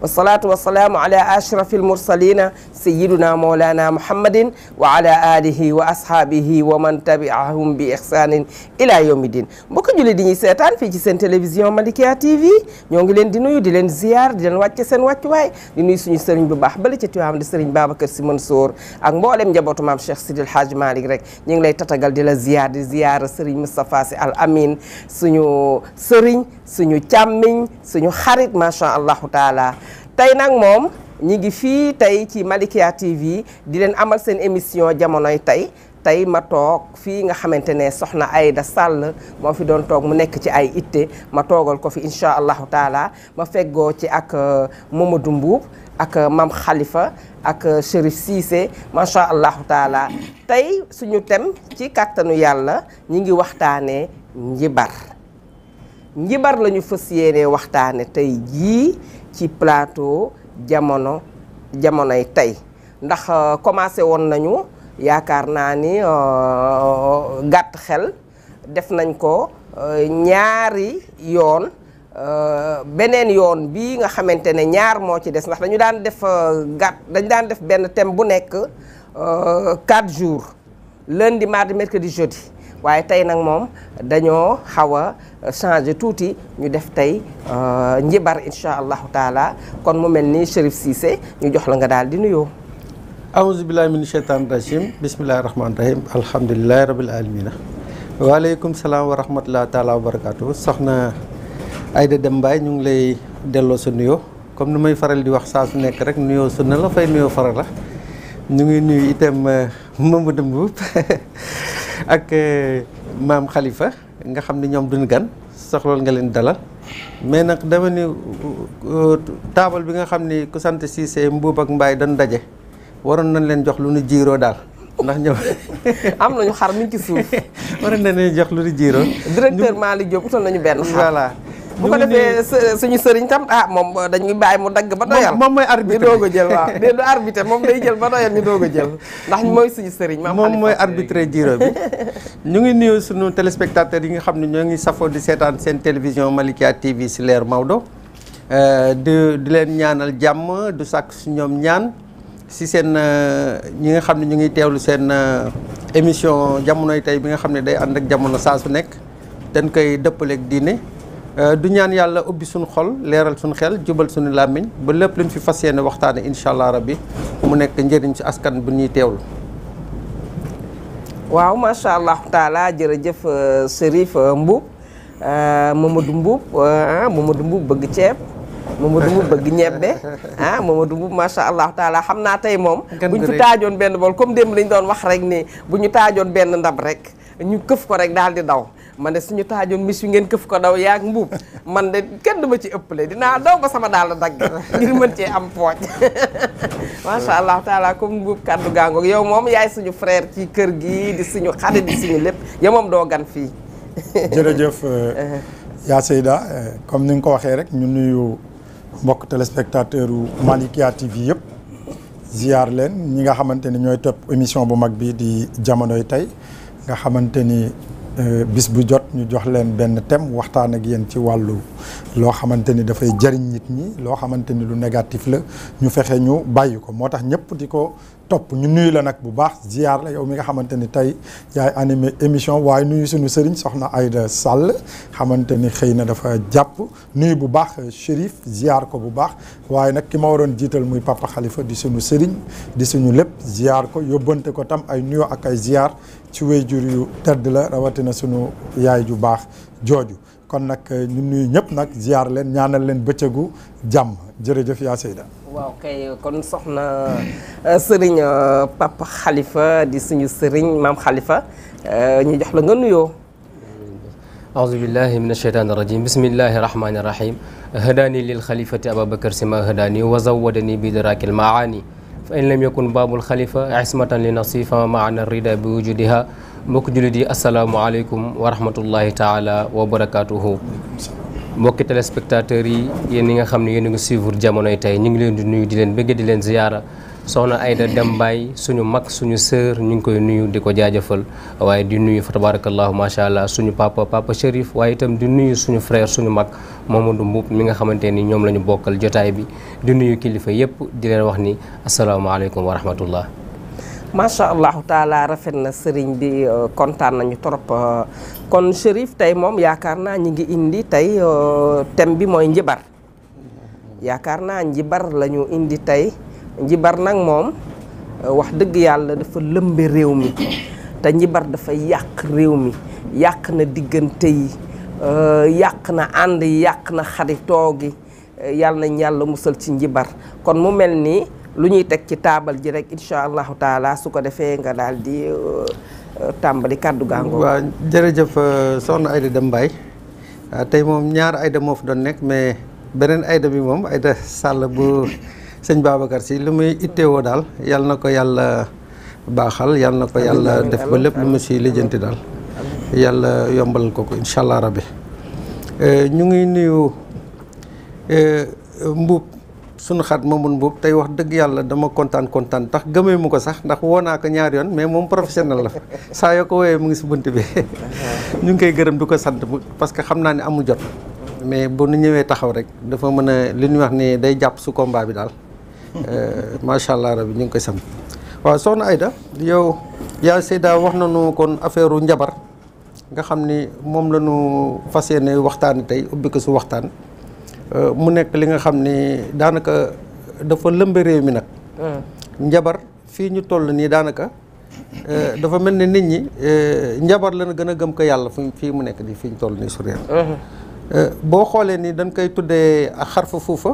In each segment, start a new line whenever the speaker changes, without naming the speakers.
wasalaatu wasalaamu ala ashrafil mursalina sayyiduna mawlana muhammadin wa ala alihi wa ashaabihi wa man tabi'ahum bi ihsanin ila yawmi din. mbokk julli di ñuy seetaan fii ci seen télévision Malikia TV ñoo ngi leen di nuyu di leen ziar di leen wàcce seen wàccuwaay di nuyu suñu sëriñ bu baax bala ca Tiwaawan di sëriñ Babacar Sy Mansour ak mboolem njabootu maam Cheikh Sidil Hadj Malick rek ñu ngi lay tatagal di la ziar di ziar sëriñ Moustapha Sy Al Amin suñu sëriñ suñu càmmiñ suñu xarit macha allahu taala. tey nag moom ñi ngi fii tey ci Malikia TV di leen amal seen émission jamonoy tey ma toog fii nga xamante ne soxna Aïda Sall moo fi doon toog mu nekk ci ay itte ma toogal ko fi incha allahu taala ma feggoo ci ak Mamadou Mbuub ak Mam Khalifa ak Chérif Cissé macha allahu taala. tey suñu thème ci kàttanu yàlla ñi ngi waxtaanee njibar la ñu fas yéene waxtaane tey jii ci plateau jamonoy tey ndax commencé woon nañu yaakaar naa ni gàtt xel def nañ ko ñaari yoon beneen yoon bii nga xamante ne ñaar moo ci des ndax dañu daan def dañu daan def benn thème bu nekk 4 jours lundi mardi mercredi jeudi waaye tey nag moom dañoo xaw a changé tuuti ñu def tey njibar incha allahu taala kon mu mel ni Chérif Cissé ñu jox la nga daal di nuyoo.
aouzu billahi min sheytaan rajim bismillahi rahmaani rahim alhamdulilahi rabil alamina waaleykum salaam wa rahmatullahi taala wa barakatuh. soxna Aïda Deme Mbaye ñu ngi lay delloo sa nuyoo comme ni may faral di wax saa su nekk rek nuyoo sunna la fay nuyoo faral la ñu ngi nuyu itam Mamadou Mbuub ak Maam Khalifa nga xam ne ñoom duñu gan soxlool nga leen dalal mais nag dama ni taabal bi nga xam ni ku sant Cissé Mbuub ak Mbaye dañu daje waroon nañ leen jox lu nu jiiroo daal ndax ñëw
am nañu xar mi ci suuf
waroon nañ leen jox lu nu jiiroo
directeur Malick Diop utal nañu benn xar
voilà
bu ko defee suñu sëriñ tam moom dañuy bàyyi mu dagg ba doyal
moom mooy arbitre
ñu doog a jël waaw du arbitre moom day jël ba doyal ñu doog a jël ndax mooy suñu sëriñ
moom mooy arbitre jiiro bi ñu ngi nuyu suñu téléspectateurs yi nga xam ne ñoo ngi safoo di seetaan seen télévision Malikia TV si leer Maodo di leen ñaanal jàmm du sàkk su ñoom ñaan si seen ñi nga xam ne ñu ngi teewlu seen émission jamonoy tey bi nga xam ne day ànd ak jamono saa su nekk dañ koy dëppaleeg diine du ñaan yàlla ubbi suñu xol leeral suñu xel jubal suñu làmmiñ ba lépp luñ fi fas yéene waxtaane incha allah rabbi mu nekk njëriñ ci askan bu ñuy teewlu.
waaw macha allah taala jërëjëf Chérif Mbuub Mamadou Mbuub bëgg ceeb Mamadou Mbuub bëgg ñebbe Mamadou Mbuub macha allah taala xam naa tey moom bu ñu fi taajoon benn bool comme démb lañ doon wax rek ni bu ñu taajoon benn ndab rek ñu këf ko rek daal di daw man de suñu taajoon mis wi ngeen këf ko daw yaag Mbuub man de kenn du ma ci ëppale dinaa daw ba sama daal dagg ngir mën cee am pooj macha allah taala comme Mbuub kaddu gaangoog yow moom yaay suñu frère ci kër gi di suñu xarit di suñu lépp yow moom doo gan fii.
jërëjëf yaa Seyda comme ni nga ko waxee rek ñu nuyu mbokk téléspectateur u Malikia TV yëpp ziar leen ñi nga xamante ni ñooy topp émission bu mag bi di jamonoy tey nga xamante ni bis bu jot ñu jox leen benn thème waxtaan ak yéen ci wàllu loo xamante ni dafay jëriñ nit ñi loo xamante ni lu négatif la ñu fexe ñu bàyyi ko moo tax ñëpp di ko topp ñu nuyu la nag bu baax ziar la yow mi nga xamante ni tey yaay animé émission waaye nuyu suñu sëriñ soxna Aïda Sall xamante ni xëy na dafa jàpp nuyu bu baax Chérif ziar ko bu baax waaye nag ki ma waroon jiital muy Papa Khalifa di suñu sëriñ di suñu lépp ziar ko yóbbante ko tam ay nuyoo ak ay ziar ci wéyjur yu tedd la rawatina suñu yaay ju baax jooju kon nag ñu nuyu ñëpp nag ziar leen ñaanal leen bëccëgu jàmm jërëjëf yaa Seyda.
waaw kay kon soxna sëriñ Papa Khalifa di suñu sëriñ maam Khalifa ñu jox la nga nuyoo.
aouzu billahi min asheytaani rajim bismillahi rahmani rahim hadaani lil xalifati Ababacar Si ma hadaani wa zawadani bi daraakil maani fa in lam yakun baabul xalifa ismatan li nafsi fa maana rida bi wujudiha mbokk jullit yi asalaamualeykum wa rahmatullahi taala wa barakatuhu mbokki téléspectateurs yi yéen ñi nga xam ne yéen a ngi suivre jamonoy tey ñu ngi leen di nuyu di leen bëgg di leen ziyaara soxna Aïda Deme Mbaye suñu mag suñu sœur ñu ngi koy nuyu di ko jaajëfal waaye di nuyu fa tabarakallahu macha allah suñu papa Chérif waaye itam di nuyu suñu frère suñu mag Mamadou Mboup mi nga xamante ni ñoom la ñu bokkal jotaay bi di nuyu kilifa yëpp di leen wax ni asalaamaaleykum wa rahmatullah.
macha allahu taala rafet na sëriñ bi kontaan nañu trop kon Chérif tey moom yaakaar naa ñi ngi indi tey thème bi mooy njibar yaakaar naa njibar la ñu indi tey njibar nag moom wax dëgg yàlla dafa lëmbe réew mi te njibar dafa yàq réew mi yàq na diggante yi yàq na ànd yi yàq na xaritoo gi yàlla nañ yàlla musal ci njibar kon mu mel nii lu ñuy teg ci taabal ji rek incha allahu taala su ko defee nga daal di tàmbali kàddu gàngoo.
waaw jërëjëf soxna Aïda Deme Mbaye tey moom ñaar Aïda moo fi doon nekk mais beneen Aïda bi moom Aïda Sall bu sëñ Babacar si lu muy itteewoo daal yàlla na ko yàlla baaxal yàlla na ko yàlla def ba lépp lu mu si lijjanti daal yàlla yombalal ko incha allah rabbi ñu ngi nuyu Mbuub sunu xat Mamadou Mboup tey wax dëgg yàlla dama kontaan tax gëmee mu ko sax ndax woo naa ko ñaari yoon mais moom professionnel la saa yoo ko wooyee mu ngi si bunt bi ñu ngi koy gërëm du ko sant parce que xam naa ne amul jot mais bu nu ñëwee taxaw rek dafa mën a li ñuy wax ni day jàpp su combat bi daal macha allah rabbi ñu ngi koy sant. waaw soxna Aïda yow yaa Seyda wax nañu kon affaire u njabar nga xam ni moom la ñu fas yéene waxtaani tey ubbi ko su waxtaan. mu nekk li nga xam ni daanaka dafa lëmbe réew mi nag. njabar fii ñu toll nii daanaka dafa mel ne nit ñi njabar la gën a gëm ko yàlla fii mu nekk nii fii ñu toll nii su réew. boo xoolee ni dañ koy tuddee ak xarfa fuufa.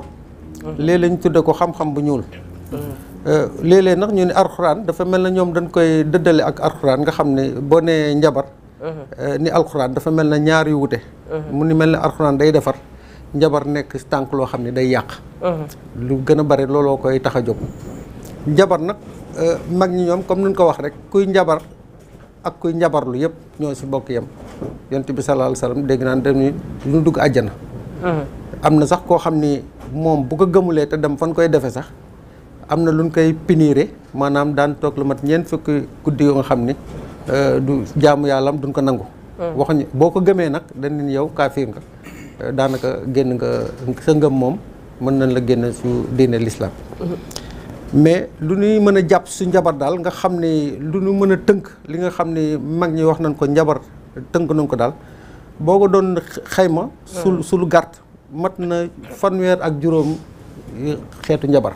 léeg-léeg ñu tuddee ko xam-xam bu ñuul. léeg-léeg nag ñu ne alxuraan dafa mel na ñoom dañ koy dëddale ak alxuraan nga xam ne boo nee njabar. ni alxuraan dafa mel na ñaar yu wute. mu ni mel ne alxuraan day defar. njabar nekk tànk loo xam ne day yàq. lu gën a bari looloo koy tax a jóg. njabar nag mag ñi ñoom comme nuñ ko wax rek kuy njabar ak kuy njabarlu yëpp ñoo si bokk yem. yonent bi sallallahu alayhi wasallam dégg naan dañuy ñu dugg àjjana. am na sax koo xam ni moom bu ko gëmulee te dem fan koy defee sax am na luñ koy piniire maanaam daan toog lu mat ñeent fukki guddi yoo nga xam ni du jaamu yàlla am duñ ko nangu. waxuñu boo ko gëmee nag dañ ne yow kaafir nga. daanaka génn nga sa ngëm moom mën nañ la génn su diine l'islam mais lu ñuy mën a jàpp su njabar daal nga xam ne lu ñu mën a tënk li nga xam ne mag ñi wax nañ ko njabar tënk nañ ko daal boo ko doon xayma su lu gàtt mat na 1 ak juróom xeetu njabar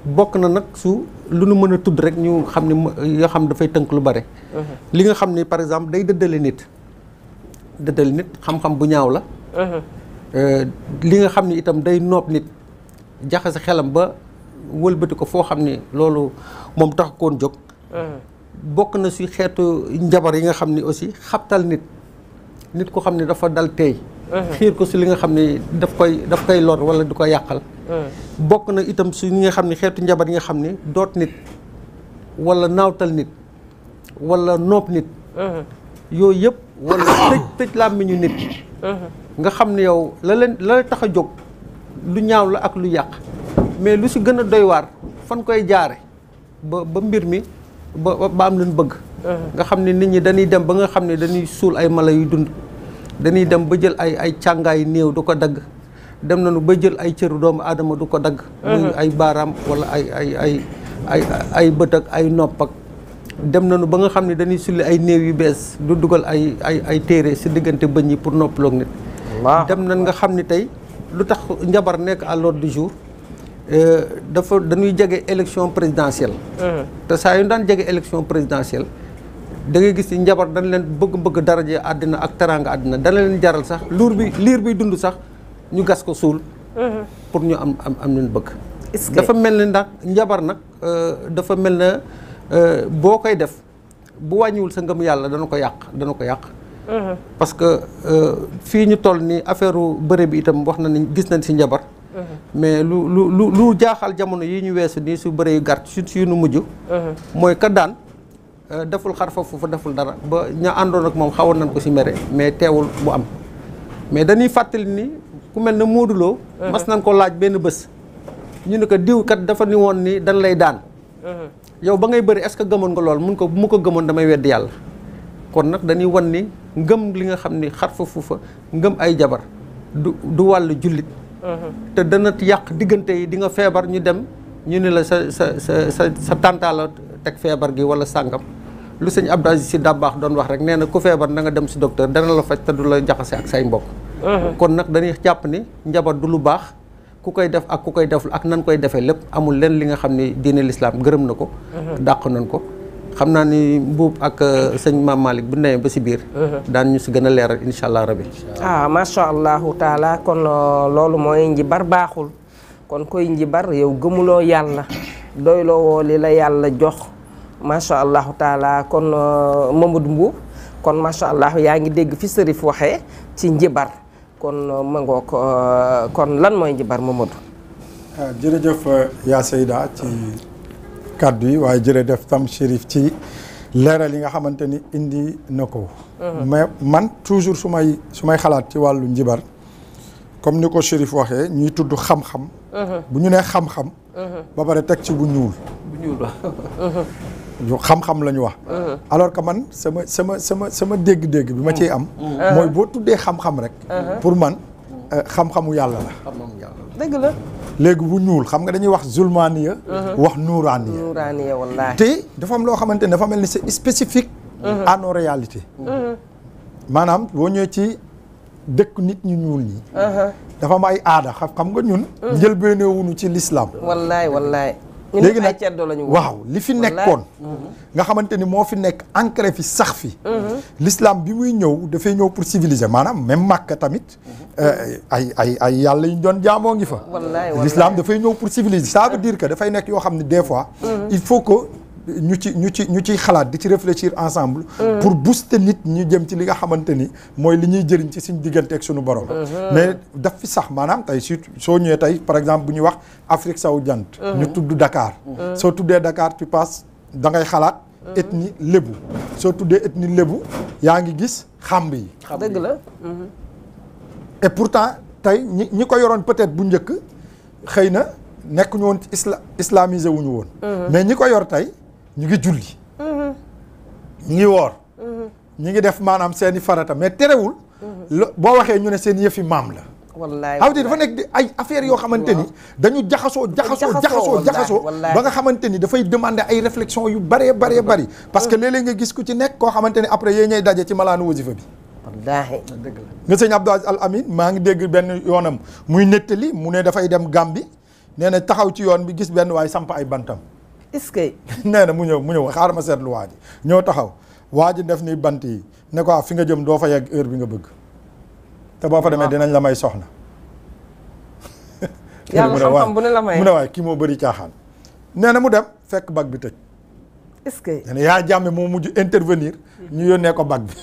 bokk na nag su lu ñu mën a tudd rek ñu xam ne yoo xam dafay tënk lu bare li nga xam ne par exemple day dëddale nit xam-xam bu ñaaw la li nga xam ni itam day noob nit jaxase xelam ba wëlbati ko foo xam ni loolu moom tax koon jóg bokk na si xeetu njabar yi nga xam ni aussi xabtal nit ko xam ni dafa dal teey xiir ko si li nga xam ni daf koy lor wala du ko yàqal bokk na itam si ñi nga xam ni xeetu njabar yi nga xam ni doot nit wala naawtal nit wala noob nit yooyu yëpp wala tëj làmmiñu nit nga xam ne yow la tax a jóg lu ñaaw la ak lu yàq mais lu si gën a doy waar fan koy jaare ba mbir mi ba am luñ bëgg nga xam ne nit ñi dañuy dem ba nga xam ne dañuy suul ay mala yu dund dañuy dem ba jël ay càngaay néew du ko dagg dem nañu ba jël ay cëru doomu aadama du ko dagg muy ay baaraam wala ay bët ak ay nopp ak dem nañu ba nga xam ne dañuy sulli ay néew yu bees du dugal ay téere si diggante bëñ yi pour noppaloog nit dem nañ nga xam ni tey lu tax njabar nekk à l'ordre du jour dañuy jege élection présidentielle te saa yu daan jege élection présidentielle da ngay gis ni njabar dañ leen bëgg daraje àddina ak teraanga àddina dana leen jaral sax liir biy dund sax ñu gas ko suul pour ñu am leen bëgg dafa mel ne ndax njabar nag dafa mel ne boo koy def bu wàññiwul sa ngëm yàlla dana ko yàq parce que fii ñu toll ni affaire bëre bi itam wax na ni gis nañ si njabar mais lu jaaxal jamono yi ñu weesu nii su bëre yu gàtt su nu mujj mooy ka daan deful xar fa foofu deful dara ba ña àndoon ak moom xawoon nañ ko si mere mais teewul bu am mais dañuy fàttali ni ku mel ne Modou Lo mas nañ ko laaj benn bés ñu ne ko diw kat dafa ni woon ni dañ lay daan yow ba ngay bëri est-ce que gëmoon nga lool mun ko bu ma ko gëmoon damay weddi yàlla kon nag dañuy wan ni ngëm li nga xam ni xar fa fuufa ngëm ay jabar du wàllu jullit te dana yàq diggante yi di nga feebar ñu dem ñu ne la sa tàntaa la teg feebar gi wala sàngam lu sëñ Abdou Aziz Sy Dabakh doon wax rek nee na ku feebar na nga dem si docteur dana la faj te du la jaxase ak say mbokk kon nag dañuy jàpp ni njabar du lu baax ku koy def ak ku koy def ak nan koy defee lépp amul leen li nga xam ni diine l'islam gërëm na ko dàq nañ ko xam naa ni Mbuub ak sëñ Maam Malick bu newee ba si biir daan ñu si gën a leeral insha allah rabbi
macha allahu taala kon loolu mooy njibar baaxul kon koy njibar yow gëmuloo yàlla doyloo woo li la yàlla jox macha allahu taala kon Mamadou Mbuub kon macha allah yaa ngi dégg fi sërif waxee ci njibar kon ma ngoo ko kon lan mooy njibar Mamadou
jërëjëf yaa Seyda ci kàddu yi waaye jërëjëf tam Chérif ci leeral yi nga xamante ni indi na ko mais man toujours su may xalaat ci wàllu njibar comme ni ko Chérif waxee ñuy tudd xam-xam bu ñu nee xam-xam ba pare teg ci bu ñuul xam-xam la ñu wax alors que man sama dégg-dégg bi ma ciy am mooy boo tuddee xam-xam rek pour man xam-xamu yàlla la
dëgg la
léegi bu ñuul xam nga dañuy wax zulmaniya wax nuuraaniya
wallaahi
te dafa am loo xamante ne dafa mel ni c'est spécifique à nos réalités maanaam boo ñëwee ci dëkk nit ñu ñuul ñi dafa am ay aada xam nga ñun njëlbéene wuñu ci l'islam
wallaay
léegi nag waaw li fi nekkoon nga xamante ni moo fi nekk ancré fi sax fi l'islam bi muy ñëw dafay ñëw pour civiliser maanaam même Makka tamit ay yàlla yu ñu doon jaamoo ngi fa l'islam dafay ñëw pour civiliser ça veut dire que dafay nekk yoo xam ne des fois il faut que ñu ciy xalaat di ci réfléchir ensemble pour booster nit ñu jëm ci li nga xamante ni mooy li ñuy jëriñ ci suñ diggante ak suñu borom mais daf fi sax maanaam tey surtout soo ñëwee tey par exemple bu ñuy wax Afrique sowu jant ñu tudd Dakar soo tuddee Dakar tu passes da ngay xalaat ethnie lébu soo tuddee ethnie lébu yaa ngi gis xamb yi
dëgg la
et pourtant tey ñi ko yoroon peut-être bu njëkk xëy na nekk ñu woon islamisé wuñu woon mais ñi ko yor tey ñu ngi julli ñu ngi woor ñu ngi def maanaam seeni farata mais terewul boo waxee ñu ne seen yëfi maam la
wallaay
dafa nekk di ay affaires yoo xamante ni dañu jaxasoo ba nga xamante ni dafay demander ay réflexion yu bëree bëri parce que léeg-léeg nga gis ku ci nekk koo xamante ni après yéen ñay daje ci malaanu wasifa bi
wallaahi
nga sëñ Abdou Aziz Al Amin maa ngi dégg benn yoonam muy nettali mu ne dafay dem Gambie nee na taxaw ci yoon bi gis benn waay samp ay bantam
est-ce que
nee na mu ñëw xaaral ma seetlu waa ji ñëw taxaw waa ji def ni bant yi ne ko fi nga jëm doo fa yegg heure bi nga bëgg te boo fa demee dinañ la may soxna
yàlla xam-xam bu ne la may
mu ne waaye kii moo bëri caaxaan nee na mu dem fekk bac bi tëj
est-ce que
nee na yaa jàmme moo mujj intervenir ñu yónnee ko bac bi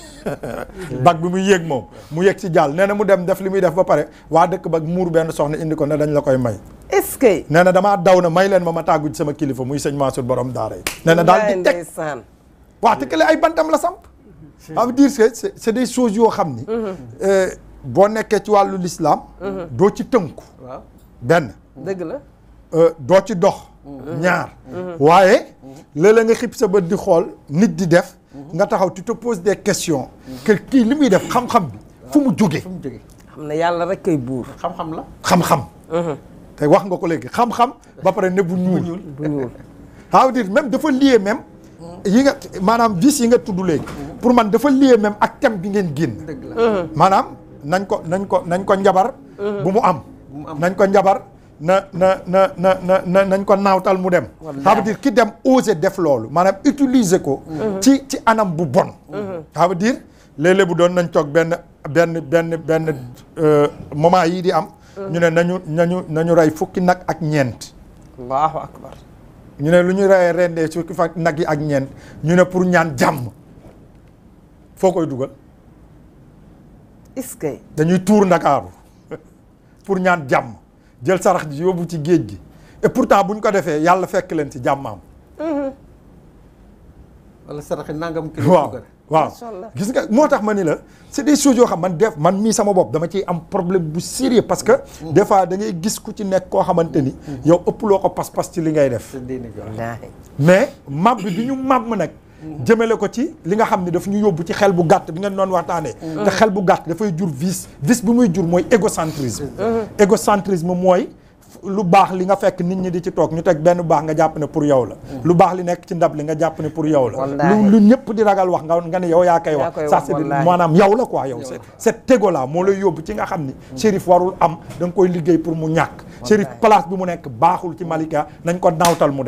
bac bi muy yéeg moom mu yéeg ci jàll nee na mu dem def li muy def ba pare waa dëkk bac muur benn soxna indi ko ne dañ la koy may
est-ce que
nee na damaa daw na may leen ma tàggu ci sama kilifa muy sëñ Mansour borom daara yi nee na daal di teg waaw te kële ay bantam la samp ça veut dire que c'est des choses yoo xam ni boo nekkee ci wàllu l'islam doo ci tënku benn
dëgg la
doo ci dox ñaar waaye léeg-léeg nga xib sa bët di xool nit di def nga taxaw tu te poses des questions que kii li muy def xam-xam bi fu mu jógee
xam ne yàlla rek koy buur
xam-xam la
xam-xam te wax nga ko léegi xam-xam ba pare ne bu ñuul ça veut dire même dafa lié même yi nga maanaam vis yi nga tudd léegi pour man dafa lié même ak thème bi ngeen génn maanaam nañ ko njabar bu mu am nañ ko njabar nañ ko naawtal mu dem ça veut dire ki dem oser def loolu maanaam utiliser ko ci anam bu bon ça veut dire léeg-léeg bu doon nañ toog benn moment yii di am ñu ne nañu rey fukki nag ak ñeent
allahu akbar
ñu ne lu ñu reyee rendee fukki fa nag yi ak ñeent ñu ne pour ñaan jàmm foo koy dugal
est-ce que
dañuy tuur Ndakaaru pour ñaan jàmm jël sarax ji yóbbu ci géej gi et pourtant buñ ko defee yàlla fekk leen ci jàmmaam
wala saraxe nangam kilo
waaw
suukar.
waaw gis nga moo tax ma ni la c'est des choses yoo xam man mii sama bopp dama ciy am problème bu sérieux parce que des fois da ngay gis ku ci nekk koo xamante ni yow ëpp loo ko pas-pas ci li ngay def mais mab bi ñu mab nag jëmale ko ci li nga xam ne daf ñu yóbbu ci xel bu gàtt bi ngeen doon waxtaanee te xel bu gàtt dafay jur vice bi muy jur mooy égocentrisme mooy lu baax li nga fekk nit ñi di ci toog ñu teg benn baax nga jàpp ne pour yow la lu baax li nekk ci ndab li nga jàpp ne pour yow la lu ñëpp di ragal wax nga ne yow yaa koy wax ça c'est maanaam yow la quoi yow cet égo là moo lay yóbbu ci nga xam ni Chérif warul am da nga koy liggéey pour mu ñàkk Chérif place bi mu nekk baaxul ci Malika nañ ko naawtal mu